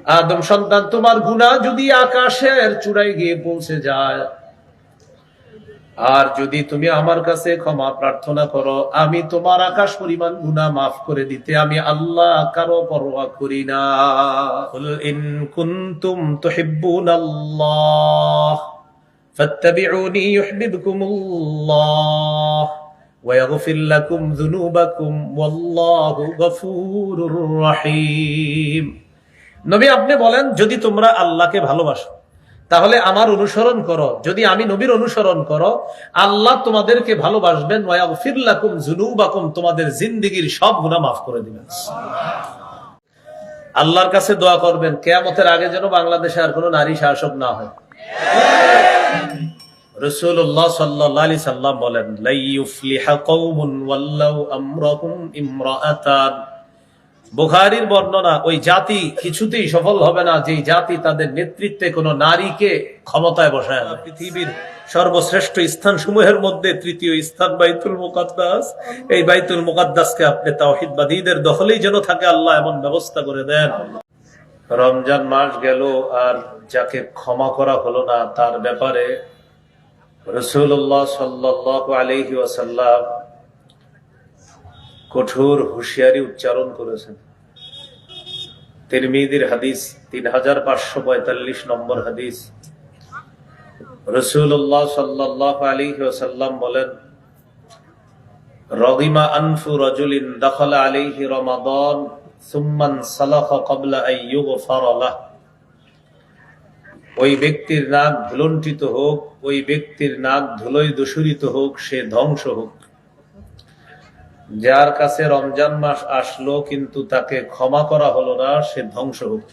আদম সন্তান, তোমার গুনাহ যদি আকাশের চূড়ায় গিয়ে পৌঁছে যায়, আর যদি তুমি আমার কাছে ক্ষমা প্রার্থনা করো, আমি তোমার আকাশ পরিমাণ গুনাহ মাফ করে দিতে আমি আল্লাহ কারো পরোয়া করি না। কুল ইন কুনতুম তুহিব্বুনাল্লাহ ফাত্তাবিউনি ইউহিব্বুকুমুল্লাহ ওয়া ইয়াগফির লাকুম যুনুবাকুম ওয়াল্লাহু গফুরুর রহিম। নবী, আপনি বলেন, যদি তোমরা আল্লাহকে ভালোবাসো তাহলে আমার অনুসরণ করো। যদি আমি নবীর অনুসরণ করো, আল্লাহ তোমাদেরকে ভালোবাসবেন। ওয়া ইয়াগফির লাকুম যুনুবাকুম, তোমাদের জিন্দেগীর সব গুনাহ মাফ করে দিবেন। আল্লাহর কাছে দোয়া করবেন কিয়ামতের আগে যেন বাংলাদেশে আর কোনো নারী শাসক না হয়। রাসূলুল্লাহ সাল্লাল্লাহু আলাইহি সাল্লাম বলেন, লা ইউফলিহা কওমুন ওয়াল্লাউ আমরাহুম ইমরাআতান। বুখারীর বর্ণনা, ওই জাতি কিছুতেই সফল হবে না যে জাতি তাদের নেতৃত্বে কোন নারীকে ক্ষমতায় বসায়। পৃথিবীর সর্বশ্রেষ্ঠ স্থান সমূহের মধ্যে তৃতীয় স্থান বাইতুল মুকাদ্দাস। এই বাইতুল মুকাদ্দাসকে আপনি তাওহীদবাদীদের দখলেই যেন থাকে আল্লাহ এমন ব্যবস্থা করে দেন। রমজান মাস গেল আর যাকে ক্ষমা করা হলো না তার ব্যাপারে রাসূলুল্লাহ সাল্লাল্লাহু আলাইহি ওয়াসাল্লাম কঠোর হুঁশিয়ারি উচ্চারণ করেছেন। তিরমিজির হাদিস 3545 নম্বর হাদিস। রাসূলুল্লাহ সাল্লাল্লাহু আলাইহি ওয়াসাল্লাম বলেন, রাগিমা আনফু রাজুলিন দাখালা আলাইহি রমাদান সুম্মান সালাখা ক্বাবলা আন ইউগফারা লাহু। ওই ব্যক্তির নাক ধুলণ্ঠিত হোক, ওই ব্যক্তির নাক ধুলোয় দূষিত হোক, সে ধ্বংস হোক। যার কাছে রমজান মাস আসলো কিন্তু তাকে ক্ষমা করা হলো না, সে ধ্বংস হোক।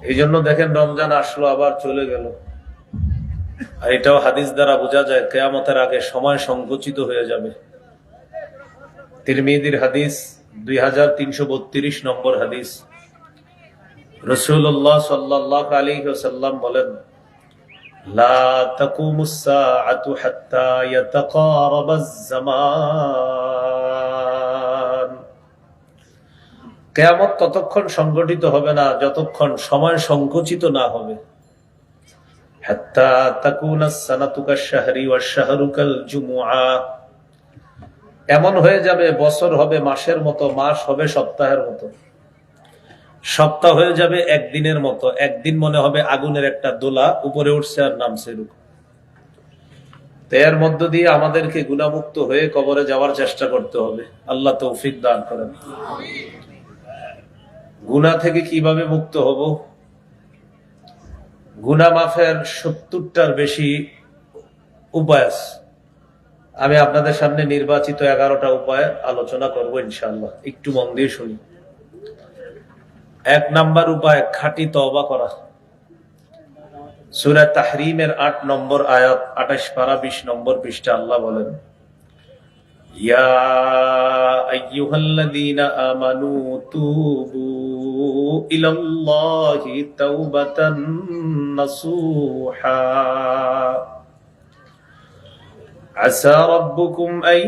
এই জন্য দেখেন, রমজান আসলো আবার চলে গেল। আর এটাও হাদিস দ্বারা বোঝা যায় কিয়ামতের আগে সময় সংকুচিত হয়ে যাবে। তিরমিজির হাদিস 2332 নম্বর হাদিস। রাসূলুল্লাহ সাল্লাল্লাহু আলাইহি ওয়াসাল্লাম বলেন, লা তাকুমুস সাআতু হাত্তা ইয়াতাকারাবাজ জামান। কিয়ামত ততক্ষণ সংঘটিত হবে না যতক্ষণ সময় সংকুচিত না হবে। হাত্তা তাকুনাস সানাতু কাশ-শাহরি ওয়াশ-শাহরু কাল-জুমুআ। এমন হয়ে যাবে বছর হবে মাসের মতো, মাস হবে সপ্তাহের মতো, সপ্তাহ হয়ে যাবে একদিনের মতো, একদিন মনে হবে আগুনের একটা দোলা উপরে উঠছে আর নামছে। এর মধ্য দিয়ে আমাদেরকে গুনাহমুক্ত হয়ে কবরে যাওয়ার চেষ্টা করতে হবে। আল্লাহ তৌফিক দান করেন। গুনাহ থেকে কিভাবে মুক্ত হব? গুনাহ মাফের 70টার বেশি উপায় আছে। আমি আপনাদের সামনে নির্বাচিত 11টা উপায় আলোচনা করব ইনশাআল্লাহ। একটু মন দিয়ে শুনি। 1 নাম্বার উপায়, খাঁটি তওবা করা। সূরা তাহরিমের 8 নম্বর আয়াত, 28 পারা 20 নম্বর পৃষ্ঠা আল্লাহ বলেন, ইয়া আইয়ুহাল্লাযীনা আমানু তুবু ইলাল্লাহি তাওবাতান নাসুহা আসা রাব্বুকুম আন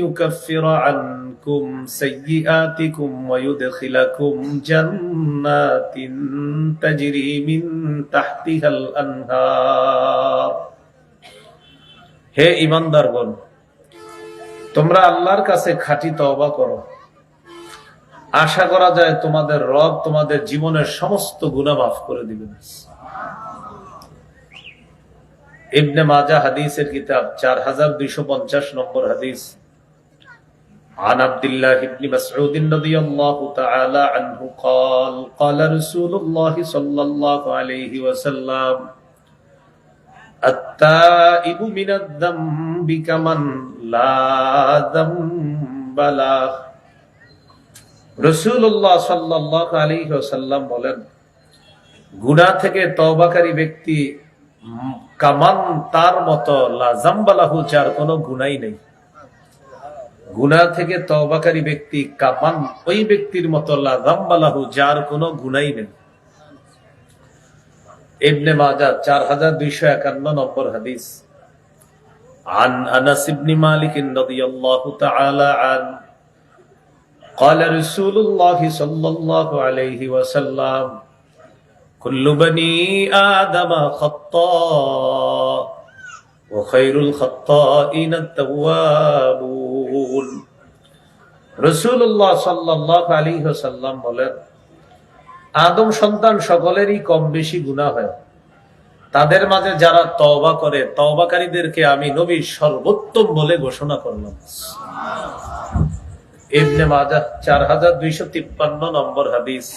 ইউকাফিরা আনকুম সাইয়্যাতিকুম ওয়া ইউদখিলাকুম জান্নাতিন তাজরি মিন তাহতিহাল আনহার। হে ঈমানদারগণ, তোমরা আল্লাহর কাছে খাঁটি তওবা করো। আশা করা যায় তোমাদের রব তোমাদের জীবনের সমস্ত গুনাহ মাফ করে দিবেন। ইবনে মাজাহ হাদিসের কিতাব 4250 নম্বর হাদিস। عن عبد الله بن مسعود رضي الله تعالى عنه قال قال رسول الله صلى الله عليه وسلم التائب من الذنب كمن لا ذنب له। রাসূলুল্লাহ সাল্লাল্লাহু আলাইহি ওয়াসাল্লাম বলেন, গুনাহ থেকে তওবাকারী ব্যক্তি কামান, তার মতো, লা যামবা লাহু, যার কোনো গুনাহই নেই। গুনাহ থেকে তওবাকারী ব্যক্তি কামান, ওই ব্যক্তির মতো, লা যামবা লাহু, যার কোনো গুনাহই নেই। ইবনে মাজাহ 4251 নম্বর হাদিস। عن أنس بن مالك رضي الله تعالى عنه قال رسول الله صلى الله عليه وسلم كل بني آدم خطاء وخير الخطائين التوابون রাসূলুল্লাহ সাল্লাল্লাহু আলাইহি ওয়াসাল্লাম বলেন, আদম সন্তান সকলেরই কম বেশি গুনাহ হয়, তাদের মাঝে যারা তওবা করে তওবাকারীদেরকে আমি নবী সর্বোত্তম বলে ঘোষণা করলাম। ইবনে মাজাহ 4253 নম্বর হাদিস।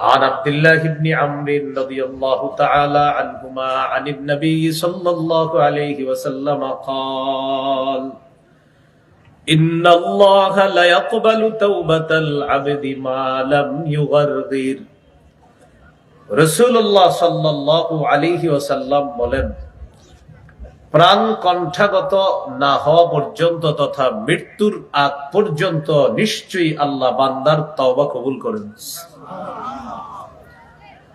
عن عبد الله بن عمرو رضي الله تعالى عنهما عن النبي صلى الله عليه وسلم قال إن الله لا يقبل توبة العبد ما لم يغرغر। রাসূলুল্লাহ সাল্লাল্লাহু আলাইহি ওয়াসাল্লাম বলেন, প্রাণ কণ্ঠাগত না হওয়া পর্যন্ত তথা মৃত্যুর আগ পর্যন্ত নিশ্চয়ই আল্লাহ বান্দার তওবা কবুল করেন।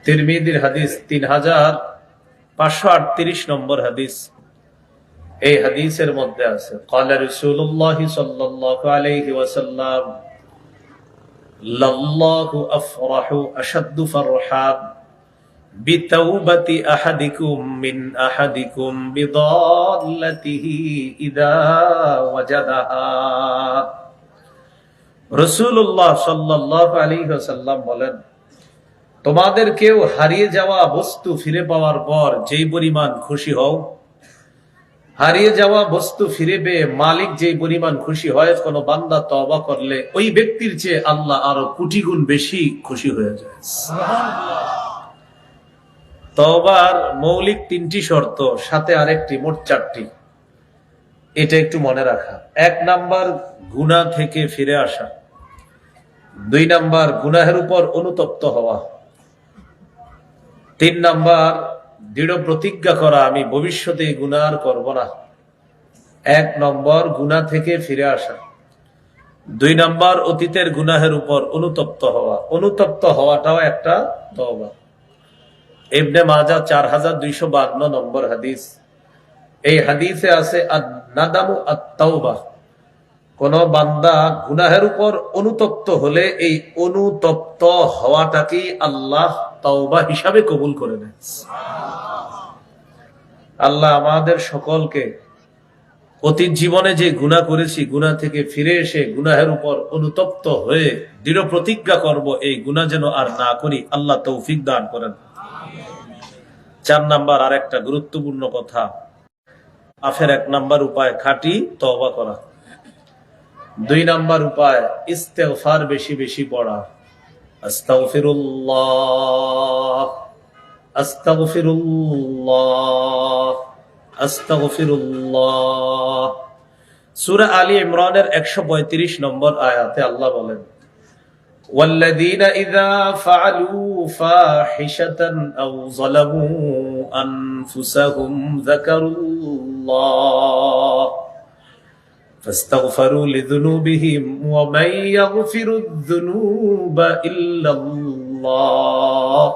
তিরমিজির হাদিস 3538 নম্বর হাদিস। এই হাদিসের মধ্যে আছে ক্বালা রাসূলুল্লাহ সাল্লাল্লাহু আলাইহি ওয়াসাল্লাম লাল্লাহু আফরাহু আশাদ্দু ফারহান বিতাওবাতি আহাদিকুম মিন আহাদিকুম বিদাল্লাতিহি ইযা ওয়াজাদাহা। রাসূলুল্লাহ সাল্লাল্লাহু আলাইহি ওয়াসাল্লাম বলেন, তোমাদের কেউ হারিয়ে যাওয়া বস্তু ফিরে পাওয়ার পর যেই পরিমাণ খুশি হও, হারিয়ে যাওয়া বস্তু ফিরে পেয়ে মালিক যেই পরিমাণ খুশি হয়, কোন বান্দা তওবা করলে ওই ব্যক্তির চেয়ে আল্লাহ আরো কোটি গুণ বেশি খুশি হয়ে যায়। তওবার মৌলিক 3টি শর্ত, সাথে আরেকটি, মোট 4টি। এটা একটু মনে রাখা। 1 নাম্বার গুনাহ থেকে ফিরে আসা, 2 নাম্বার গুনাহের উপর অনুতপ্ত হওয়া, 3 নাম্বার দৃঢ় প্রতিজ্ঞা করা আমি ভবিষ্যতে গুনাহ আর করব না। 1 নম্বর গুনাহ থেকে ফিরে আসা, 2 নাম্বার অতীতের গুনাহের উপর অনুতপ্ত হওয়া। অনুতপ্ত হওয়াটাও একটা তওবা। ইবনে মাজাহ 4252 নম্বর হাদিস। এই হাদিসে আছে আন-নাদামু আত-তাওবা। কোন বান্দা গুনাহের উপর অনুতপ্ত হলে এই অনুতপ্ত হওয়াটাকে আল্লাহ তওবা হিসাবে কবুল করে নেন। আল্লাহ আমাদের সকলকে অতীত জীবনে যে গুনাহ করেছি, গুনাহ থেকে ফিরে এসে গুনাহের উপর অনুতপ্ত হয়ে দৃঢ় প্রতিজ্ঞা করব এই গুনাহ যেন আর না করি, আল্লাহ তৌফিক দান করেন। 4 নাম্বার আরেকটা গুরুত্বপূর্ণ কথা, আফের 1 নাম্বার উপায় খাঁটি তওবা করা। 2 নাম্বার উপায় ইস্তেগফার বেশি বেশি পড়া। আস্তাগফিরুল্লাহ, আস্তাগফিরুল্লাহ, আস্তাগফিরুল্লাহ। সূরা আলী ইমরানের 135 নম্বর আয়াতে আল্লাহ বলেন, والذين إذا فعلوا فاحشة أو ظلموا أنفسهم ذكروا الله فاستغفروا لذنوبهم ومن يغفر الذنوب إلا الله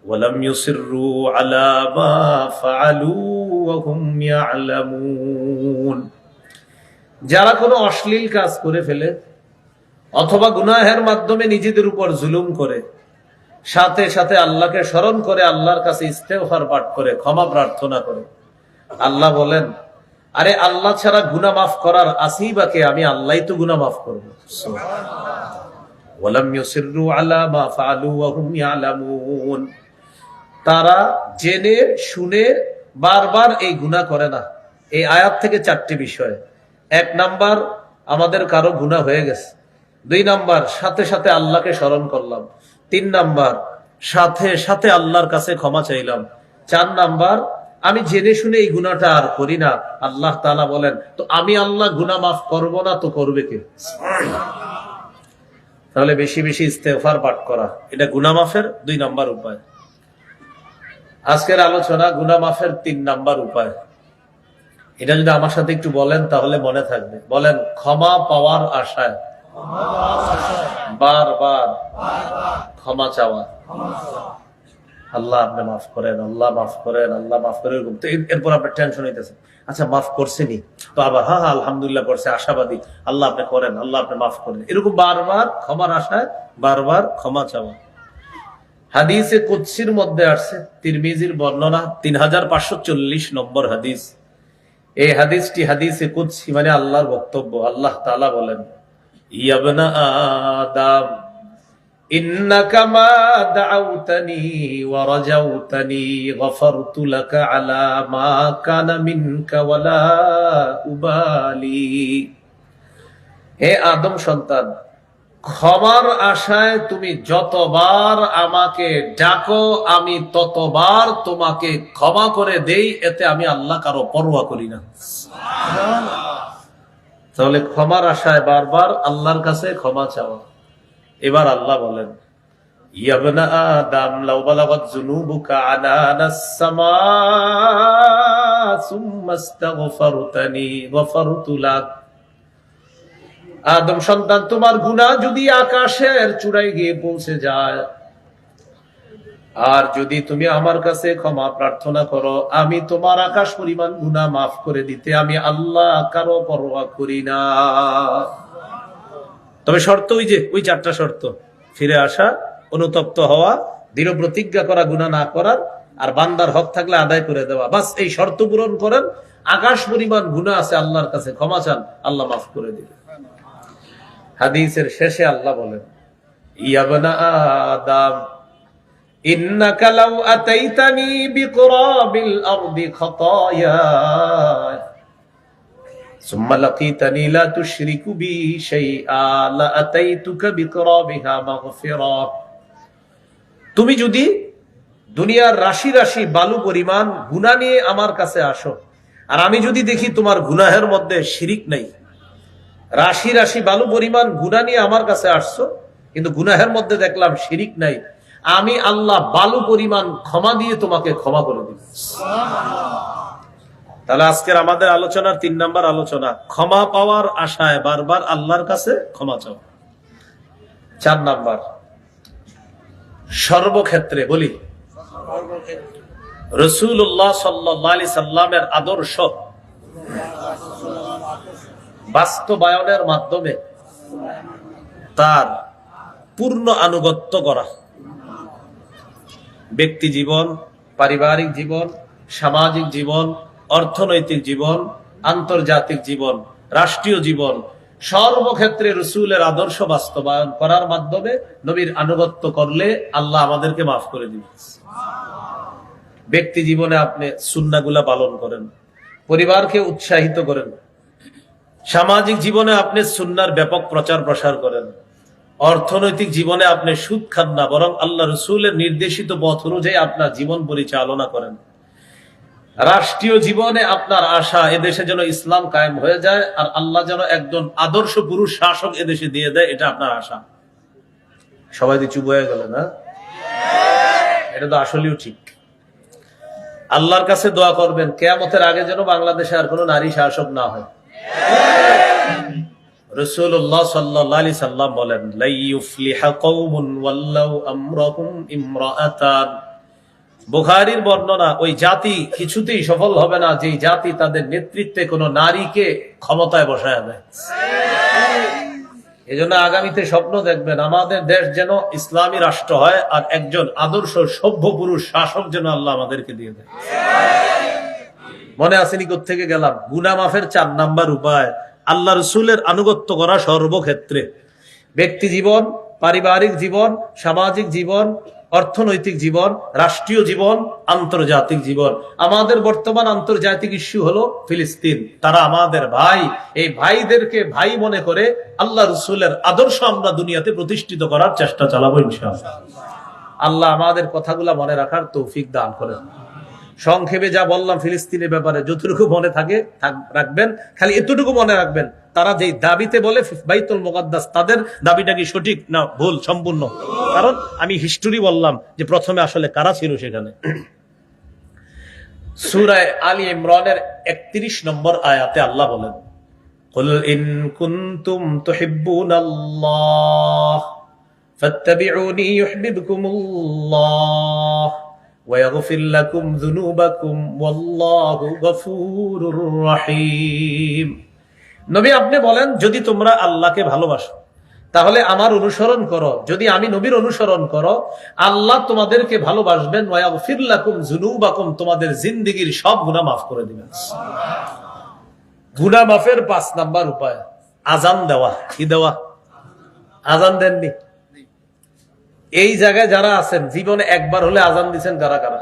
ولم يصروا على ما فعلوا وهم يعلمون। যারা কোনো অশ্লীল কাজ করে ফেলে অথবা গুনাহের মাধ্যমে নিজেদের উপর জুলুম করে, সাথে সাথে আল্লাহকে স্মরণ করে আল্লাহর কাছে ইস্তেগফার পাঠ করে ক্ষমা প্রার্থনা করে, আল্লাহ বলেন, আরে আল্লাহ ছাড়া গুনাহ মাফ করার আসেই বা কে? আমি আল্লাহই তো গুনাহ মাফ করব। ওয়ালাম ইউসিররু আলা মা ফাআলু ওয়া হুম ইয়ালামুন। তারা জেনে শুনে বারবার এই গুনাহ করে না। এই আয়াত থেকে 4টি বিষয়। 1 নাম্বার, আমাদের কারো গুনাহ হয়ে গেছে। 2 নাম্বার, সাথে সাথে আল্লাহকে স্মরণ করলাম। 3 নাম্বার, সাথে সাথে আল্লাহর কাছে ক্ষমা চাইলাম। 4 নাম্বার, আমি জেনে শুনে এই গুনাহটা আর করি না। আল্লাহ তাআলা বলেন, তো আমি আল্লাহ গুনাহ মাফ করব না তো করবে কে? তাহলে বেশি বেশি ইস্তেগফার পাঠ করা, এটা গুনাহ মাফের 2 নাম্বার উপায়। আজকের আলোচনা গুনাহ মাফের 3 নাম্বার উপায়। এটা যদি আমার সাথে একটু বলেন তাহলে মনে থাকবে। বলেন, ক্ষমা পাওয়ার আশায় বারবার ক্ষমা চাওয়া। আল্লাহ আপনি মাফ করেন, আল্লাহ মাফ করেন, আল্লাহ মাফ করেন, এরকম। তো এরপর আপনার টেনশন হইতেছে, আচ্ছা মাফ করছেনি তো আবার হ্যাঁ হ্যাঁ আলহামদুলিল্লাহ করছে, আশাবাদী, আল্লাহ আপনি করেন, আল্লাহ আপনি মাফ করেন, এরকম বারবার ক্ষমার আশায় বারবার ক্ষমা চাওয়া। হাদিসে কুদসির মধ্যে আসছে, তিরমিজির বর্ণনা 3540 নম্বর হাদিস। এই হাদিসটি হাদিসে কুদসি, মানে আল্লাহর বক্তব্য। আল্লাহ তাআলা বলেন, ইয়া ইবনা আদম ইন্নাকা মা দাআউতানি ওয়া রাজাউতানি গফারতু লাকা আলা মা কানা মিনকা ওয়ালা উবালি। হে আদম সন্তান, ক্ষমার আশায় তুমি যতবার আমাকে ডাকো আমি ততবার তোমাকে ক্ষমা করে দেই, এতে আমি আল্লাহ কারো পরোয়া করি না। তাহলে ক্ষমার আশায় বারবার আল্লাহর কাছে ক্ষমা চাওয়া। এবার আল্লাহ বলেন, ইয়া ইবনা আদম লাউ বালাগাত যুনুবুকা আনানাস সামা সুম্মা ইস্তাগফারতানি গফারতু লাক। আদম সন্তান, তোমার গুনাহ যদি আকাশের চূড়ায় গিয়ে পৌঁছে যায়, আর যদি তুমি আমার কাছে ক্ষমা প্রার্থনা করো, আমি তোমার আকাশ পরিমাণ গুনাহ মাফ করে দিতে আমি আল্লাহ কারো পরোয়া করি না। তবে শর্ত ওই 4টা শর্ত: ফিরে আসা, অনুতপ্ত হওয়া, দৃঢ় প্রতিজ্ঞা করা গুনাহ না করার, আর বান্দার হক থাকলে আদায় করে দেওয়া। বাস এই শর্ত পূরণ করেন, আকাশ পরিমাণ গুনাহ আছে, আল্লাহর কাছে ক্ষমা চান, আল্লাহ মাফ করে দিবেন। হাদিসের শেষে আল্লাহ বলেন, ইয়া ইবনা আদম ইন্নাকা লাউ আতাইতানি বিকুরাবিল আরদি খাতায়া সুম্মা লাকিতানি লা তুশরিকু বি শাইআ লা আতাইতুকা বিকুরাবিহা মাগফিরা। তুমি যদি দুনিয়ার রাশি রাশি বালু পরিমাণ গুনাহ নিয়ে আমার কাছে আসো, আর আমি যদি দেখি তোমার গুনাহের মধ্যে শিরিক নাই, রাশি রাশি বালু পরিমাণ গুনাহ নিয়ে আমার কাছে আসছো কিন্তু গুনাহের মধ্যে দেখলাম শিরিক নাই, আমি আল্লাহ বালু পরিমাণ ক্ষমা দিয়ে তোমাকে ক্ষমা করে দিব। তাহলে আজকের আমাদের আলোচনার 3 নাম্বার আলোচনা, ক্ষমা পাওয়ার আশায় বারবার আল্লাহর কাছে ক্ষমা চাও। 4 নাম্বার, সর্বক্ষেত্রে বলি রাসূলুল্লাহ সাল্লাল্লাহু আলাইহি সাল্লামের আদর্শ বাস্তবায়নের মাধ্যমে তার পূর্ণ আনুগত্য করা। ব্যক্তি জীবন, পারিবারিক জীবন, সামাজিক জীবন, অর্থনৈতিক জীবন, আন্তর্জাতিক জীবন, রাষ্ট্রীয় জীবন, সর্বক্ষেত্রে রাসূলের আদর্শ বাস্তবায়ন করার মাধ্যমে নবীর আনুগত্য করলে আল্লাহ আমাদেরকে মাফ করে দিবেন। ব্যক্তি জীবনে আপনি সুন্নাহগুলা পালন করেন, পরিবারকে উৎসাহিত করেন, সামাজিক জীবনে আপনি সুন্নাহর ব্যাপক প্রচার প্রসার করেন, অর্থনৈতিক জীবনে আপনি সুদ খান না, বরং আল্লাহ রাসূলের নির্দেশিত পথ অনুযায়ী আপনার জীবন পরিচালনা করেন। রাষ্ট্রীয় জীবনে আপনার আশা এদেশে যেন ইসলাম কায়েম হয়ে যায়, আর আল্লাহ যেন একজন আদর্শ পুরুষ শাসক এদেশে দিয়ে দেয়, এটা আপনার আশা। সবাই তো চুপ হয়ে গেল না? এটা তো আসলেও ঠিক। আল্লাহর কাছে দোয়া করবেন কিয়ামতের আগে যেন বাংলাদেশে আর কোনো নারী শাসক না হয়। রাসূলুল্লাহ সাল্লাল্লাহু আলাইহি সাল্লাম বলেন, লা ইউফলিহা কওমুন ওয়াল্লাউ আমরাহুম ইমরাআতান। বুখারীর বর্ণনা, ওই জাতি কিছুতেই সফল হবে না যে জাতি তাদের নেতৃত্বে কোনো নারীকে ক্ষমতায় বসায় দেয়। এজন্য আগামীতে স্বপ্ন দেখবেন আমাদের দেশ যেন ইসলামী রাষ্ট্র হয়, আর একজন আদর্শ সভ্য পুরুষ শাসক যেন আল্লাহ আমাদেরকে দিয়ে দেয়। মনে আসেনি কোত্থেকে গেলাম? গুনাহ মাফের 4 নাম্বার উপায় আল্লাহ রাসূলের আনুগত্য করা সর্বক্ষেত্রে। ব্যক্তি জীবন, পারিবারিক জীবন, সামাজিক জীবন, অর্থনৈতিক জীবন, রাষ্ট্রীয় জীবন, আন্তর্জাতিক জীবন। আমাদের বর্তমান আন্তর্জাতিক ইস্যু হলো ফিলিস্তিন। তারা আমাদের ভাই, এই ভাইদেরকে ভাই মনে করে আল্লাহ রাসূলের আদর্শ আমরা দুনিয়াতে প্রতিষ্ঠিত করার চেষ্টা চালাবো ইনশাআল্লাহ। আল্লাহ আমাদের কথাগুলা মনে রাখার তৌফিক দান করেন। সংক্ষেপে যা বললাম ফিলিস্তিনের ব্যাপারে, যতটুকু মনে থাকে রাখবেন, খালি এতটুকু মনে রাখবেন, তারা যেই দাবিতে বলে বাইতুল মুকাদ্দাস, তাদের দাবিটা কি সঠিক না ভুল সম্পূর্ণ? কারণ আমি হিস্টোরি বললাম যে প্রথমে আসলে কারা ছিল সেখানে। সূরা আলী ইমরানের 31 নম্বর আয়াতে আল্লাহ বলেন, কুল ইন কুনতুম তুহিব্বুনাল্লাহ ফাত্তাবিউনি ইউহিব্বুকুমুল্লাহ ويغفر لكم ذنوبكم والله غفور رحيم। নবী আপনি বলেন, যদি তোমরা আল্লাহকে ভালোবাসো তাহলে আমার অনুসরণ করো, যদি আমি নবীর অনুসরণ করো আল্লাহ তোমাদেরকে ভালোবাসবেন, ওয়াগফির লাকুম যুনুবাকুম, তোমাদের জিন্দেগীর সব গুনাহ মাফ করে দিবেন। গুনাহ মাফের 5 নাম্বার উপায় আযান দেওয়া। কি দেওয়া? আযান দেননি? এই জায়গায় যারা আছেন জীবনে একবার হলে আযান দিবেন কারা কারা?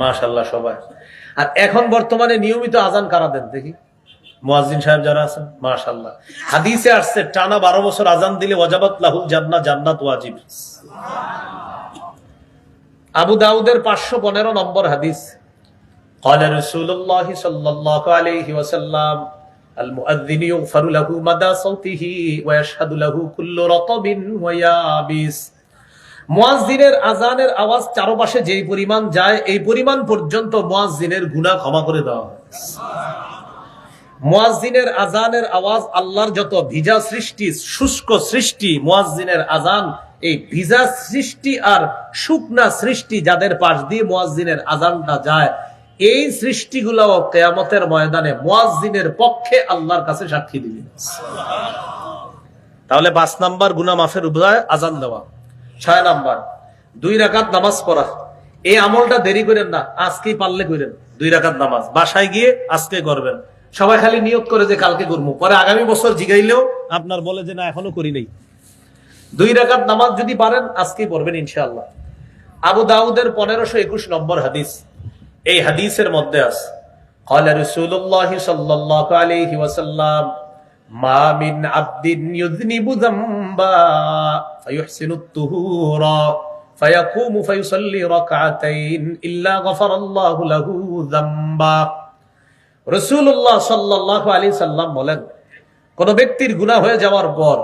মাশাআল্লাহ সবাই। আর এখন বর্তমানে নিয়মিত আযান কারা দেন দেখি? মুয়াজ্জিন সাহেব যারা আছেন, মাশাআল্লাহ। হাদিসে আসছে টানা 12 বছর আযান দিলে ওয়াজাবাত লাহুল জান্নাহ, জান্নাত ওয়াজিব। আবু দাউদের 515 নম্বর হাদিস, قال رسول الله صلى الله عليه وسلم المؤذن يغفر له مدى صوته ويشهد له كل رطب ويابس। মুয়াজ্জিনের আযানের আওয়াজ চারপাশে যেই পরিমাণ যায় এই পরিমাণ পর্যন্ত মুয়াজ্জিনের গুনাহ ক্ষমা করে দেওয়া হয়। মুয়াজ্জিনের আযানের আওয়াজ আল্লাহর যত ভিজা সৃষ্টি, শুষ্ক সৃষ্টি, মুয়াজ্জিনের আযান এই ভিজা সৃষ্টি আর শুকনা সৃষ্টি যাদের পাশ দিয়ে মুয়াজ্জিনের আযানটা যায়, এই সৃষ্টিগুলোও কিয়ামতের ময়দানে মুয়াজ্জিনের পক্ষে আল্লাহর কাছে সাক্ষী দিবে। তাহলে 5 নাম্বার গুনাহ মাফের উপায় আযান দেওয়া। 6 নাম্বার 2 রাকাত নামাজ পড়া। এই আমলটা দেরি করেন না, আজকেই পারলে করেন। 2 রাকাত নামাজ বাসায় গিয়ে আজকে করবেন। সবাই খালি নিয়ত করে যে কালকে করবো, পরে আগামী বছর জিগাইলেও আপনার বলে যে না এখনো করি নাই। 2 রাকাত নামাজ যদি পারেন আজকেই পড়বেন ইনশাআল্লাহ। আবু দাউদের 1521 নম্বর হাদিস, এই হাদিসের মধ্যে আছে قال رسول الله صلى الله عليه وسلم ما من عبد يذنب ذنبا فيحسن الطهور فيقوم فيصلي ركعتين إلا غفر الله له ذنبا। রাসূলুল্লাহ সাল্লাল্লাহু আলাইহি সাল্লাম বলেন, কোন ব্যক্তির গুনাহ হয়ে যাওয়ার পর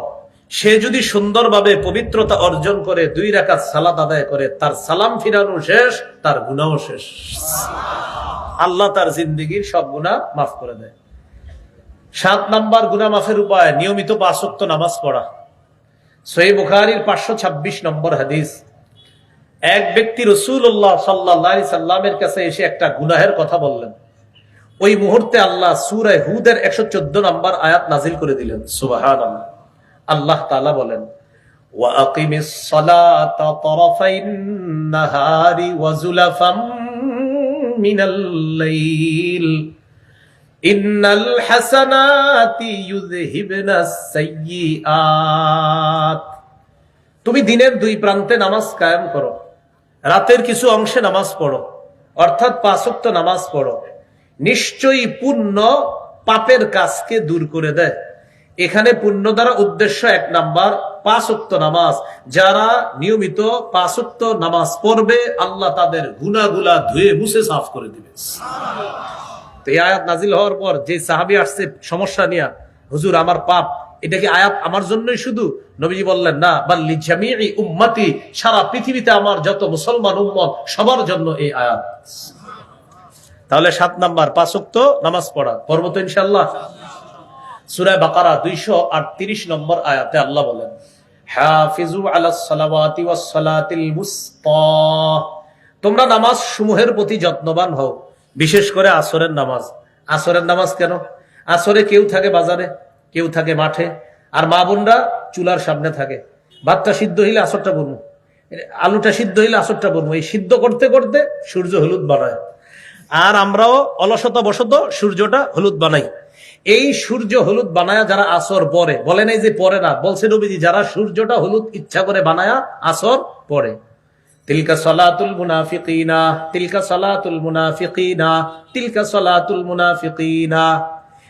সে যদি সুন্দরভাবে পবিত্রতা অর্জন করে 2 রাকাত সালাত আদায় করে, তার সালাম ফিরানো শেষ, তার গুনাহ শেষ। আল্লাহ তার জিন্দেগীর সব গুনাহ মাফ করে দেয়। 7 নাম্বার গুনাহ মাফের উপায় নিয়মিত 5 ওয়াক্ত নামাজ পড়া। সহিহ বুখারীর 526 নম্বর হাদিস, এক ব্যক্তি রাসূলুল্লাহ সাল্লাল্লাহু আলাইহি সাল্লামের কাছে এসে একটা গুনাহের কথা বললেন। ওই মুহূর্তে আল্লাহ সূরা হুদের 114 নম্বর আয়াত নাজিল করে দিলেন। সুবহানাল্লাহ। আল্লাহ তাআলা বলেন, ওয়া আকিমিস সালাতা তারাফাইন নাহারি ওয়া যুলাফাম মিনাল লাইল ইন্নাল হাসানাতি ইউযহিবনাস সাইয়্যাত। তুমি দিনের 2 প্রান্তে নামাজ কায়েম করো, রাতের কিছু অংশে নামাজ পড়ো, অর্থাৎ 5 ওয়াক্ত নামাজ পড়ো, নিশ্চয়ই পুণ্য পাপের কাজকে দূর করে দেয়। এখানে পুণ্য দ্বারা উদ্দেশ্য 1 নাম্বার 5 ওয়াক্ত নামাজ। যারা নিয়মিত 5 ওয়াক্ত নামাজ পড়বে আল্লাহ তাদের গুনাহগুলা ধুয়ে মুছে সাফ করে দিবে। তো এই আয়াত নাজিল হওয়ার পর যে সাহাবী আসছে সমস্যা নিয়ে, হুজুর আমার পাপ, এটা কি আয়াত আমার জন্যই শুধু? নবীজি বললেন, না, বাল্লি জামিই উম্মতি, সারা পৃথিবীতে আমার যত মুসলমান উম্মত সবার জন্য এই আয়াত। তাহলে 7 নাম্বার 5 ওয়াক্ত নামাজ পড়া, পড়ব তো ইনশাআল্লাহ। সূরা বাকারা 238 নম্বর আয়াতে আল্লাহ বলেন, হাফিজু আলাস সালাওয়াতি ওয়াস সালাতিল মুস্তা, তোমরা নামাজ সমূহের প্রতি যত্নবান হও, বিশেষ করে আসরের নামাজ। আসরের নামাজ কেন? আসরে কেউ থাকে বাজারে, কেউ থাকে মাঠে, আর মা বোনরা চুলার সামনে থাকে। ভাতটা সিদ্ধ হইলে আসরটা বলবো, আলুটা সিদ্ধ হইলে আসরটা বলবো। এই সিদ্ধ করতে করতে সূর্য হলুদ বানায়, আর আমরাও অলসতা বশত সূর্যটা হলুদ বানাই। এই সূর্য হলুদ বানায়া যারা আসর পরে, বলে নাই যে পরে না, বলছে নবীজি যারা সূর্যটা হলুদ ইচ্ছা করে বানায়া আসর পরে, তিলকা সালাতুল মুনাফিকিনা, তিলকা সালাতুল মুনাফিকিনা, তিলকা সালাতুল মুনাফিকিনা।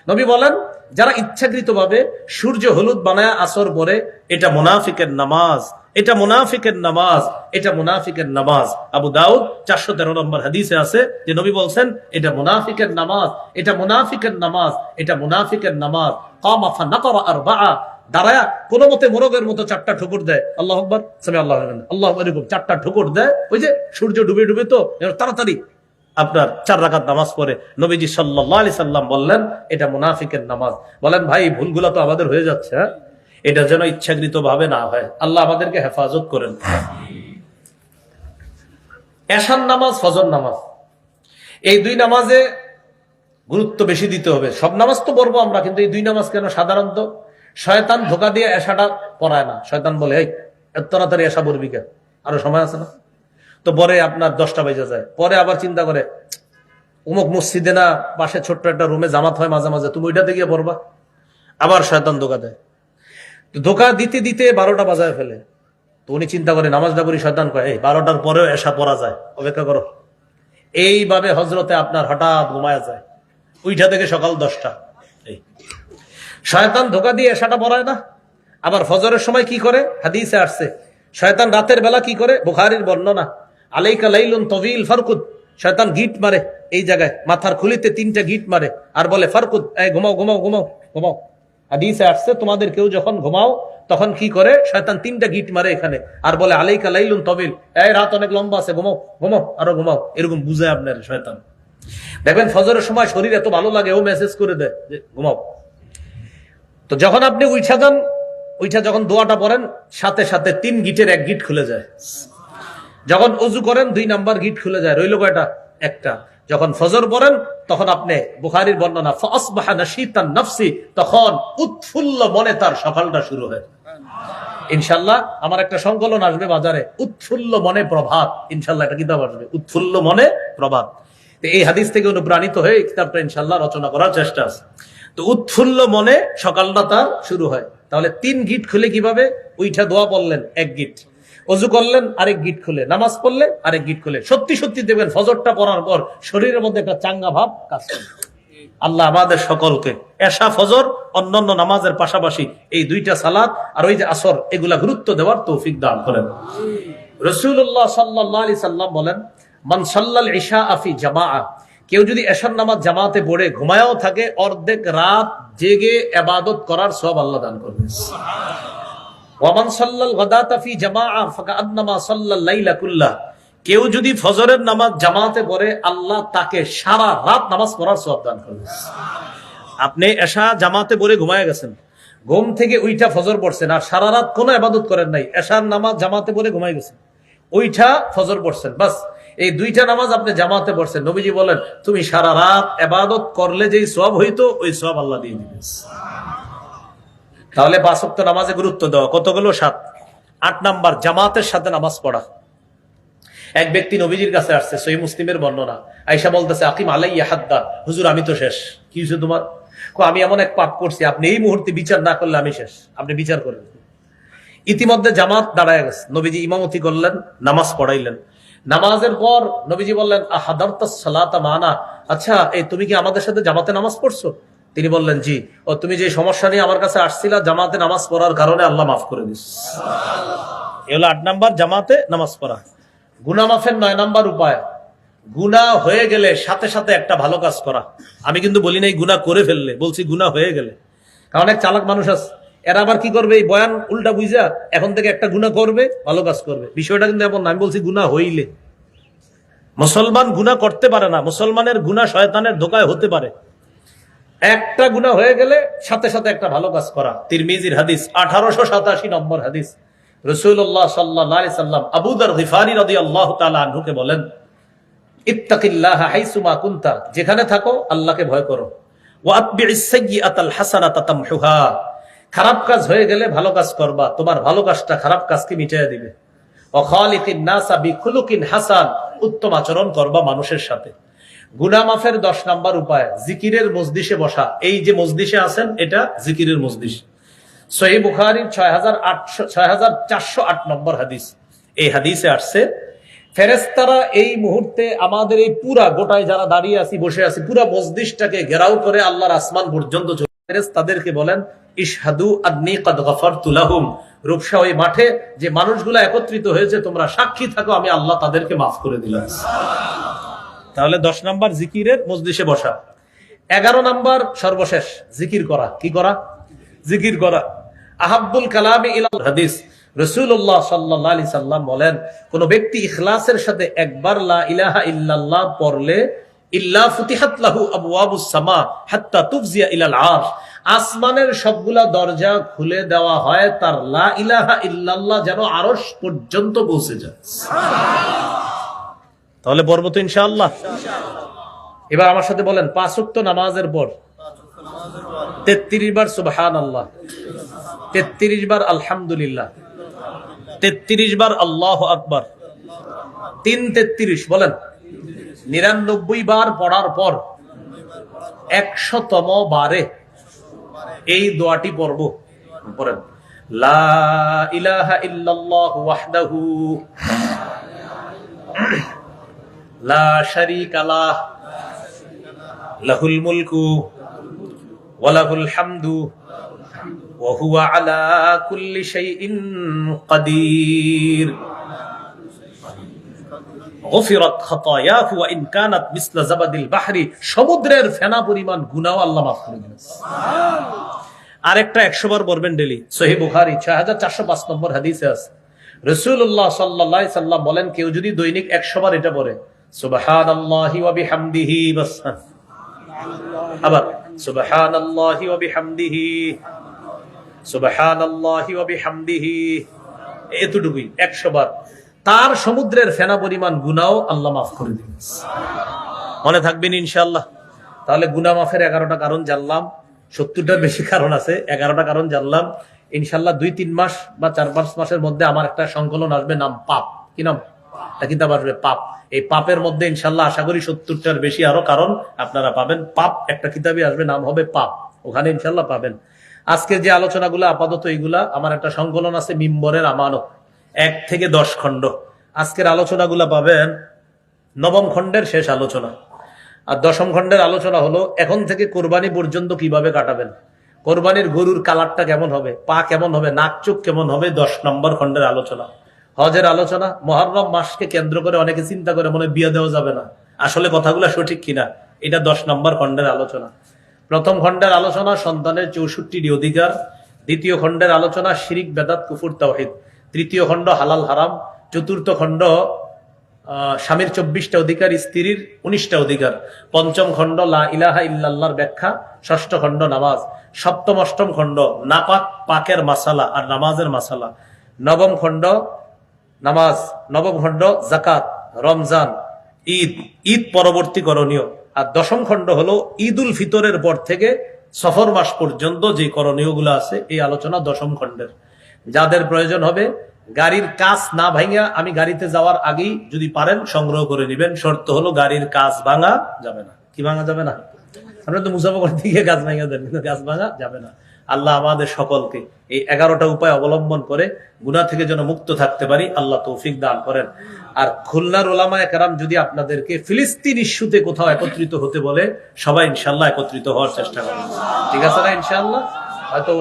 নবী বলেন যারা ইচ্ছাকৃতভাবে সূর্য হলুদ বানায়া আসর পরে, এটা মুনাফিকের নামাজ, এটা মুনাফিকের নামাজ, এটা মুনাফিকের নামাজ। আবু দাউদ 413 নম্বর হাদিসে আছে যে নবী বলছেন এটা মুনাফিকের নামাজ, এটা মুনাফিকের নামাজ, এটা মুনাফিকের নামাজ। কামা ফানাকারা আরবাআ, দাঁড়ায়া কোন মতে মোরগের মতো 4টা ঠুকুর দেয়, আল্লাহু আকবার, সামি আল্লাহু আকবার, আল্লাহু আকবার, 4টা ঠুকুর দেয়। ওই যে সূর্য ডুবে ডুবে তো তাড়াতাড়ি আপনার 4 রাকাত নামাজ পড়ে। নবীজি সাল্লাল্লাহু আলাইহি সাল্লাম বললেন এটা মুনাফিকের নামাজ। বলেন ভাই ভুলগুলো তো আমাদের হয়ে যাচ্ছে, হ্যাঁ? এটা যেন ইচ্ছাকৃত ভাবে না হয়, আল্লাহ আমাদেরকে হেফাজত করেন। এশার নামাজ, ফজর নামাজ, এই দুই নামাজে গুরুত্ব বেশি দিতে হবে। সব নামাজ তো পড়বো আমরা, কিন্তু এই দুই নামাজ কেন সাধারণত শয়তান ধোকা দিয়ে এশাটা পড়ায় না। শয়তান বলে, এই এত তাড়াতাড়ি এশা পড়বি কেন, আরো সময় আছে না? তো পরে আপনার 10টা বেজে যায়, পরে আবার চিন্তা করে অমুক মসজিদে না পাশে ছোট্ট একটা রুমে জামাত হয় মাঝে মাঝে, তুমি ওইটাতে গিয়ে পড়বা। আবার শয়তান ধোকা দেয়, ধোকা দিতে দিতে 12টা বাজায় ফেলে। তো উনি চিন্তা করে নামাজটা পড়ি, শয়তান কয় এই 12টার পরেও এশা পড়া যায়, অপেক্ষা করো। এইভাবে হজরতে আপনার হঠাৎ ঘুমায় যায়, উইঠা থেকে সকাল 10টা। এই শয়তান ধোকা দিয়ে এশাটা পড়ায় না। আবার ফজরের সময় কি করে, হাদিসে আসছে শয়তান রাতের বেলা কি করে, বুখারীর বর্ণনা, আলাইকা লাইলুন তবিল ফারকুদ, শয়তান গিট মারে এই জায়গায়, মাথার খুলিতে 3টা গিট মারে আর বলে ফারকুদ, এই ঘুমাও ঘুমাও ঘুমাও ঘুমাও। হাদিসে আসছে তোমাদের কেউ যখন ঘুমাও তখন কি করে, শয়তান 3টা গিট মারে এখানে আর বলে আলাইকা লাইলুন তবিল, এই রাত অনেক লম্বা আছে, ঘুমাও ঘুমাও আরো ঘুমাও, এরকম বুঝায় আপনার শয়তান। দেখবেন ফজরের সময় শরীর এত ভালো লাগে, ও মেসেজ করে দেয় যে ঘুমাও। তো যখন আপনি উইঠা যান, উইঠা যখন দোয়াটা পড়েন সাথে সাথে 3 গিটের 1 গিট খুলে যায়। যখন অজু করেন 2 নাম্বার গিট খুলে যায়, রইল কয়টা? একটা। যখন ফজর পড়েন তখন আপনি, বুখারীর বর্ণনা, ফাসবাহা নাশীতান নাফসি, তখন উৎফুল্ল মনে তার সকালটা শুরু হয়। ইনশাআল্লাহ আমার একটা সংকলন আসবে বাজারে, উৎফুল্ল মনে প্রভাত, ইনশাআল্লাহ একটা কিতাব আসবে, উৎফুল্ল মনে প্রভাত। তো এই হাদিস থেকে অনুপ্রাণিত হয়ে এই কিতাবটা ইনশাআল্লাহ রচনা করার চেষ্টা আছে। তো উৎফুল্ল মনে সকালটা তার শুরু হয়। তাহলে 3 গিট খুলে কিভাবে, উইঠা দোয়া পড়লেন 1 গিট, অজু করলেন আরেক গিট খুলে, নামাজ পড়লে আরেক গিট খুলে। সত্যি সত্যি দেখবেন ফজরটা পড়ার পর শরীরের মধ্যে একটা চাঙ্গা ভাব কাজ করে। আল্লাহ আমাদের সকলকে এশা ফজর অন্যান্য নামাজের পাশাপাশি এই 2টা সালাত আর ওই যে আসর, এগুলা গুরুত্ব দেওয়ার তৌফিক দান করেন। রাসূলুল্লাহ সাল্লাল্লাহু আলাইহি সাল্লাম বলেন, মান সাল্লাল ইশা ফি জামাআ, কেউ যদি এশার নামাজ জামাতে পড়ে ঘুমায়ও থাকে, অর্ধেক রাত জেগে ইবাদত করার সওয়াব আল্লাহ দান করবেন। ওয়ামান সাল্লাল গাদাতা ফি জামাআ ফাকান্নামা সাল্লাল লাইলা কুল্লাহ, কেউ যদি ফজরের নামাজ জামাতে পড়ে আল্লাহ তাকে সারা রাত নামাজ পড়ার সওয়াব দান করবেন। আপনি এশা জামাতে পড়ে ঘুমায় গেছেন, ঘুম থেকে উইঠা ফজর পড়ছেন আর সারা রাত কোনো ইবাদত করেন নাই, এশার নামাজ জামাতে পড়ে ঘুমায় গেছেন, উইঠা ফজর পড়ছেন, বাস এই 2টা নামাজ আপনি জামাতে পড়ছেন, নবীজি বলেন তুমি সারা রাত ইবাদত করলে যেই সওয়াব হইতো ওই সওয়াব আল্লাহ দিয়ে দিবেন। তাহলে 5 ওয়াক্ত নামাজে গুরুত্ব দেওয়া, কতগুলো? 7। 8 নাম্বার জামাতের সাথে নামাজ পড়া। এক ব্যক্তি নবীজির কাছে আসছে, সহিহ মুসলিমের বর্ণনা, আয়েশা বলতেছে আকিম আলাইয়া হাদ্দা, হুজুর আমি তো শেষ। কি হয়েছে তোমার? আমি এমন এক পাপ করছি, আপনি এই মুহূর্তে বিচার না করলে আমি শেষ, আপনি বিচার করেন। ইতিমধ্যে জামাত দাঁড়ায় গেছে, নবীজি ইমামতি করলেন, নামাজ পড়াইলেন। নামাজের পর নবীজি বললেন আহাদারতাস সালাতা মানা, আচ্ছা এই তুমি কি আমাদের সাথে জামাতে নামাজ পড়ছো? তিনি বললেন জি। ও তুমি যে সমস্যা নিয়ে আমার কাছে আসছিলা, জামাতে নামাজ পড়ার কারণে আল্লাহ মাফ করে দিস। এগুলো 8 নাম্বার জামাতে নামাজ পড়া। গুনাহ মাফের 9 নাম্বার উপায়, গুনাহ হয়ে গেলে সাথে সাথে একটা ভালো কাজ করা। আমি কিন্তু বলি নাই গুনাহ করে ফেললে, বলছি গুনাহ হয়ে গেলে। কারণ অনেক চালাক মানুষ আছে, এরা আবার কি করবে, এই বয়ান উল্টা বুঝা এখন থেকে একটা গুনাহ করবে, ভালো কাজ করবে। বিষয়টা কিন্তু এমন না, আমি বলছি গুনাহ হইলে। মুসলমান গুনাহ করতে পারে না, মুসলমানের গুনাহ শয়তানের ধোকায় হতে পারে। একটা গুনাহ হয়ে গেলে সাথে সাথে একটা ভালো কাজ করা। তিরমিজির হাদিস, 1887 নম্বর হাদিস, রাসূলুল্লাহ সাল্লাল্লাহু আলাইহি সাল্লাম আবু যর গিফারি রাদিয়াল্লাহু তাআলা আনহুকে বলেন, ইত্তাকিল্লাহা হাইসুমা কুনতা, যেখানে থাকো আল্লাহকে ভয় করো। ওয়া আতবিইস সাইয়্যাতাল হাসানাতা তামহুহা, খারাপ কাজ হয়ে গেলে ভালো কাজ করবা, তোমার ভালো কাজটা খারাপ কাজকে মিটিয়ে দিবে। ওয়া খালিকিন নাসা বিখুলুকিন হাসান, উত্তম আচরণ করবা মানুষের সাথে। গুনাহ মাফের 10 নাম্বার উপায়, জিকিরের মজলিসে বসা। এই যে মজলিসে আছেন এটা জিকিরের মজলিস। সহিহ বুখারীর 6408 নম্বর হাদিস, এই হাদিসে আসছে ফেরেশতারা এই মুহূর্তে আমাদের এই পুরা গোটায় যারা দাঁড়িয়ে আছি, বসে আছি, পুরা মজলিসটাকে ঘেরাও করে আল্লাহর আসমান পর্যন্ত চলে। ফেরেশতাদেরকে বলেন ইশহাদু আন্নী ক্বাদ গফারতু লাহুম, রূপসা ওই মাঠে যে মানুষগুলো একত্রিত হয়েছে তোমরা সাক্ষী থাকো আমি আল্লাহ তাদেরকে মাফ করে দিলাম। তাহলে 10 নাম্বার জিকিরের মজলিসে বসা। 11 নাম্বার সর্বশেষ জিকির করা। কি করা? জিকির করা। আহাব্বুল কালামি ইলাল হাদিস, রাসূলুল্লাহ সাল্লাল্লাহু আলাইহি সাল্লাম বলেন, কোন ব্যক্তি ইখলাসের সাথে একবার লা ইলাহা ইল্লাল্লাহ পড়লে, ইল্লা ফুতিহাত লাহু আবওয়াবুস সামা হাত্তা তুফজিয়া ইলাল আরশ, আসমানের সবগুলা দরজা খুলে দেওয়া হয় তার লা ইলাহা ইল্লাল্লাহ যেন আরশ পর্যন্ত পৌঁছে যায়। তাহলে পড়বো তো ইনশাআল্লাহ। এবার আমার সাথে বলেন, 5 ওয়াক্ত নামাজের পর 33 বার সুবহানাল্লাহ, 33 বার আলহামদুলিল্লাহ, 33 বার আল্লাহু আকবার, 3-33 বলেন, 99 বার পড়ার পর 100তম বারে এই দোয়াটি পড়ব। পড়েন, লা ইলাহা ইল্লাল্লাহু ওয়াহদাহু লা শারীকা লাহ লাহুল মুলকু ওয়া লাহুল হামদু ওয়া হুয়া আলা কুল্লি শাইইন কাদির গফিরাত খাতায়াহু ওয়া ইন কানাত মিসলা জাবাদিল বাহরি, সমুদ্রের ফেনা পরিমাণ গুনাহ আল্লাহ মাফ করে দিবেন। আরেকটা 100 বার পড়বেন ডেইলি। সহিহ বুখারী 6405 নম্বর হাদিসে আছে, রাসূলুল্লাহ সাল্লাল্লাহু আলাইহি সাল্লাম বলেন, কেউ যদি দৈনিক 100 বার এটা পড়ে, সুবহানাল্লাহি ওয়া বিহামদিহি, বাস, আবার সুবহানাল্লাহি ওয়া বিহামদিহি, সুবহানাল্লাহি ওয়া বিহামদিহি, এতটুকুই 100 বার, তার সমুদ্রের ফেনা পরিমাণ গুনাহ আল্লাহ মাফ করে দিবেন। মনে থাকবেন ইনশাআল্লাহ। তাহলে গুনাহ মাফের 11টা কারণ জানলাম, 70টার বেশি কারণ আছে, 11টা কারণ জানলাম। ইনশাআল্লাহ 2-3 মাস বা 4-5 মাসের মধ্যে আমার একটা সংকলন আসবে, নাম পাপ। কি নাম? একটা কিতাব আসবে, পাপ। এই পাপের মধ্যে ইনশাআল্লাহ আশা করি 70টার বেশি আরো কারণ আপনারা পাবেন। পাপ একটা কিতাবই আসবে, নাম হবে পাপ, ওখানে ইনশাআল্লাহ পাবেন। আজকে যে আলোচনাগুলো আপাতত এইগুলা, আমার একটা সংকলন আছে মিম্বরের আমানত, 1 থেকে 10 খণ্ড। আজকের আলোচনাগুলা পাবেন 9ম খণ্ডের শেষ আলোচনা, আর 10ম খণ্ডের আলোচনা হলো এখন থেকে কোরবানি পর্যন্ত কিভাবে কাটাবেন, কোরবানির গরুর কালারটা কেমন হবে, পা কেমন হবে, নাক চোখ কেমন হবে, 10 নম্বর খণ্ডের আলোচনা। হজের আলোচনা, মুহররম মাসকে কেন্দ্র করে অনেকে চিন্তা করে মনে বিয়ে দেওয়া যাবে না, আসলে কথাগুলো সঠিক কিনা, এটা 10 নম্বর খণ্ডের আলোচনা। প্রথম খণ্ডের আলোচনা সন্তানের 64টি অধিকার, দ্বিতীয় খণ্ডের আলোচনা শিরিক বেদাত কুফর তাওহীদ, তৃতীয় খণ্ড হালাল হারাম, চতুর্থ খণ্ড স্বামীর 24টা অধিকার, স্ত্রীর 19টা অধিকার, পঞ্চম খণ্ড লা ইলাহা ইল্লাল্লাহর ব্যাখ্যা, ষষ্ঠ খণ্ড নামাজ, সপ্তম অষ্টম খণ্ড নাপাক পাকের মাসালা আর নামাজের মাসালা, নবম খণ্ড নামাজ, নবম খণ্ড যাকাত, রমজান, ঈদ, ঈদ পরবর্তী করণীয়, আর 10ম খণ্ড হলো ঈদ উল ফিতরের পর থেকে সফর মাস পর্যন্ত যে করণীয়গুলো আছে, এই আলোচনা 10ম খণ্ডের। যাদের প্রয়োজন হবে গাড়ির কাজ না ভাঙা, আমি গাড়িতে যাওয়ার আগেই যদি পারেন সংগ্রহ করে নেবেন। শর্ত হলো গাড়ির কাজ ভাঙা যাবে না। কি ভাঙা যাবে না? আমরা তো মুসাফা দিকে গাছ ভাঙা দেন, কিন্তু গাছ ভাঙা যাবে না। আল্লাহ আমাদের সকলকে এই 11টা উপায় অবলম্বন করে গুনাহ থেকে যেন মুক্ত থাকতে পারি, আল্লাহ তৌফিক দান করেন। আর খুলনার ওলামায়ে কেরাম যদি আপনাদেরকে ফিলিস্তিন ইস্যুতে কোথাও একত্রিত হতে বলে, সবাই ইনশাআল্লাহ একত্রিত হওয়ার চেষ্টা করবেন। ঠিক আছে না? ইনশাআল্লাহ। হয়তো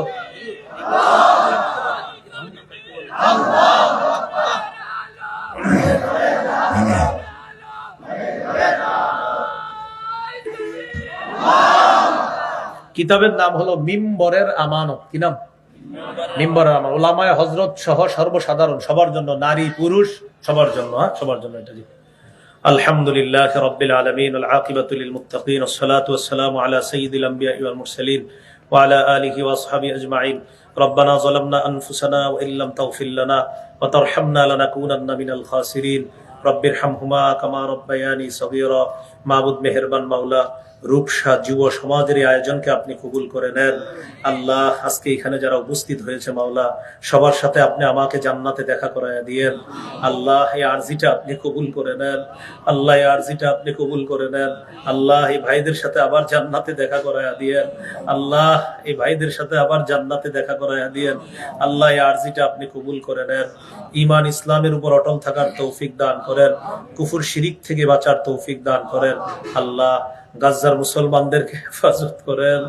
কিতাবের নাম হলো মিম্বরের আমানত। কি নাম? মিম্বরের আমানত। উলামায়ে হযরত সহ সর্বসাধারণ সবার জন্য, নারী পুরুষ সবার জন্য, সবার জন্য এটা। আলহামদুলিল্লাহি রাব্বিল আলামিন ওয়াল আকিবাতু লিল মুত্তাকিন ওয়াসসালাতু ওয়াসসালামু আলা সাইয়্যিদিল আমবিয়া ওয়াল মুরসালিন ওয়া আলা আলিহি ওয়া আসহাবিহি আজমাইন। রব্বানা যালামনা আনফুসানা ওয়া ইল্লাম তাগফির লানা ওয়া তারহামনা লানাকুনান্না মিনাল খাসিরিন। রব্বিরহামহুমা কামা রাব্বায়ানি সগীরা। মাবুদ মেহেরবান মাওলা, রূপসা যুব সমাজের আয়োজনকে আপনি কবুল করে নেন। আল্লাহ, আজকে এখানে যারা উপস্থিত হয়েছে মাওলা, সবার সাথে আপনি আমাকে জান্নাতে দেখা করায়া দিয়েন। আল্লাহ, এই আরজিটা আপনি কবুল করে নেন। আল্লাহ, এই আরজিটা আপনি কবুল করে নেন। আল্লাহ, এই ভাইদের সাথে আবার জান্নাতে দেখা করায়া দিয়েন। আল্লাহ, এই ভাইদের সাথে আবার জান্নাতে দেখা করায়া দিয়েন। আল্লাহ, এই আরজিটা আপনি কবুল করে নেন। ঈমান ইসলামের উপর অটল থাকার তৌফিক দান করেন, কুফর শিরিক থেকে বাঁচার তৌফিক দান করেন। আল্লাহ, গাজার মুসলমানদেরকে হেফাজত করেন।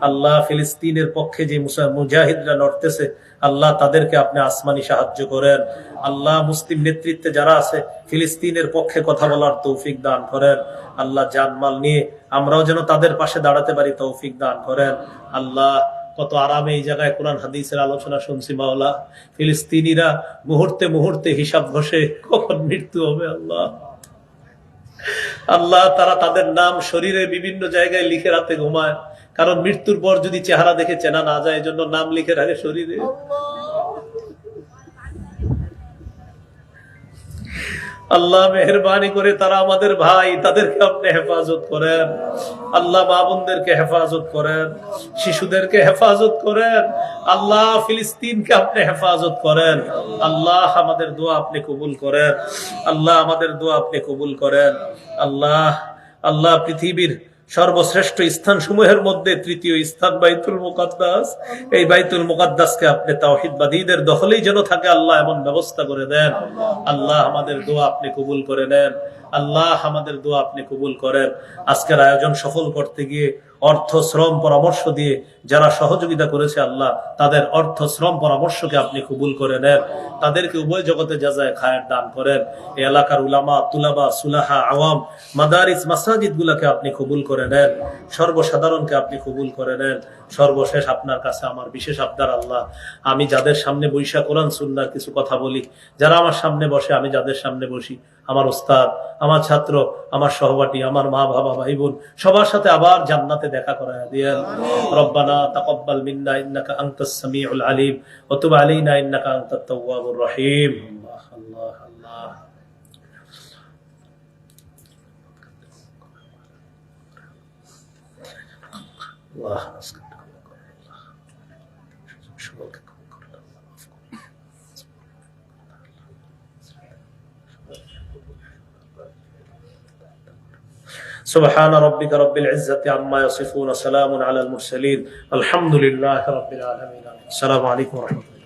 আল্লাহ, ফিলিস্তিনের পক্ষে যে মুজাহিদরা লড়তেছে, আল্লাহ তাদেরকে আপনি আসমানি সাহায্য করেন। আল্লাহ, মুসলিম নেতৃত্বে যারা আছে ফিলিস্তিনের পক্ষে কথা বলার তৌফিক দান করেন। আল্লাহ, জানমাল নিয়ে আমরাও যেন তাদের পাশে দাঁড়াতে পারি, তৌফিক দান করেন। আল্লাহ, কত আরামে এই জায়গায় কোরআন হাদিসের আলোচনা শুনছি মাওলা। ফিলিস্তিনিরা মুহূর্তে মুহূর্তে হিসাব ঘষে কখন মৃত্যু হবে। আল্লাহ, আল্লাহ, তারা তাদের নাম শরীরে বিভিন্ন জায়গায় লিখে রাতে ঘুমায়, কারণ মৃত্যুর পর যদি চেহারা দেখে চেনা না যায়, এজন্য নাম লিখে রাখে শরীরে। আল্লাহ মেহেরবানি করে তারা আমাদের ভাই, তাদেরকে আপনি হেফাজত করেন। আল্লাহ মা বোনদেরকে হেফাজত করেন, শিশুদেরকে হেফাজত করেন। আল্লাহ ফিলিস্তিনকে আপনি হেফাজত করেন। আল্লাহ আমাদের দোয়া আপনি কবুল করেন। আল্লাহ আমাদের দোয়া আপনি কবুল করেন। আল্লাহ আল্লাহ পৃথিবীর সর্বশ্রেষ্ঠ স্থান সমূহের মধ্যে তৃতীয় স্থান বাইতুল মুকাদ্দাস, এই বাইতুল মুকাদ্দাসকে আপনি তাওহীদবাদীদের দখলেই যেন থাকে আল্লাহ এমন ব্যবস্থা করে দেন। আল্লাহ আমাদের দোয়া আপনি কবুল করে নেন। আল্লাহ আমাদের দোয়া আপনি কবুল করেন। আজকের আয়োজন সফল করতে গিয়ে অর্থ শ্রম পরামর্শ দিয়ে যারা সহযোগিতা করেছে আল্লাহ তাদের অর্থ শ্রম পরামর্শকে আপনি কবুল করে নেন। তাদেরকে উভয় জগতে জাযায়ে খায়ের দান করেন। এই এলাকার উলামা, তুলাবা, সুলাহা, আওয়াম, মাদারিস, মাসাজিদ গুলাকে আপনি কবুল করে নেন। সর্বসাধারণকে আপনি কবুল করে নেন। সর্বশেষ আপনার কাছে আমার বিশেষ আবদার আল্লাহ, আমি যাদের সামনে বৈশা কোরআন সুন্নাহর কিছু কথা বলি, যারা আমার সামনে বসে, আমি যাদের সামনে বসি, আমার ওস্তাদ, আমার ছাত্র, আমার সহপাঠী, আমার মা বাবা, ভাই বোন, সবার সাথে আবার জান্নাতে দেখা করায় দিয়েন। রব্বানা তাকাব্বাল মিন্না ইন্নাকা আনতাস সামিউল আলিম ওয়া তুব আলাইনা ইন্নাকা আনতাত তাওয়াবুর রহিম। আল্লাহ আল্লাহ আল্লাহ। আল্লাহ سبحان ربك رب العزة عما يصفون، سلام على المرسلين، الحمد لله رب العالمين. السلام عليكم ورحمة الله.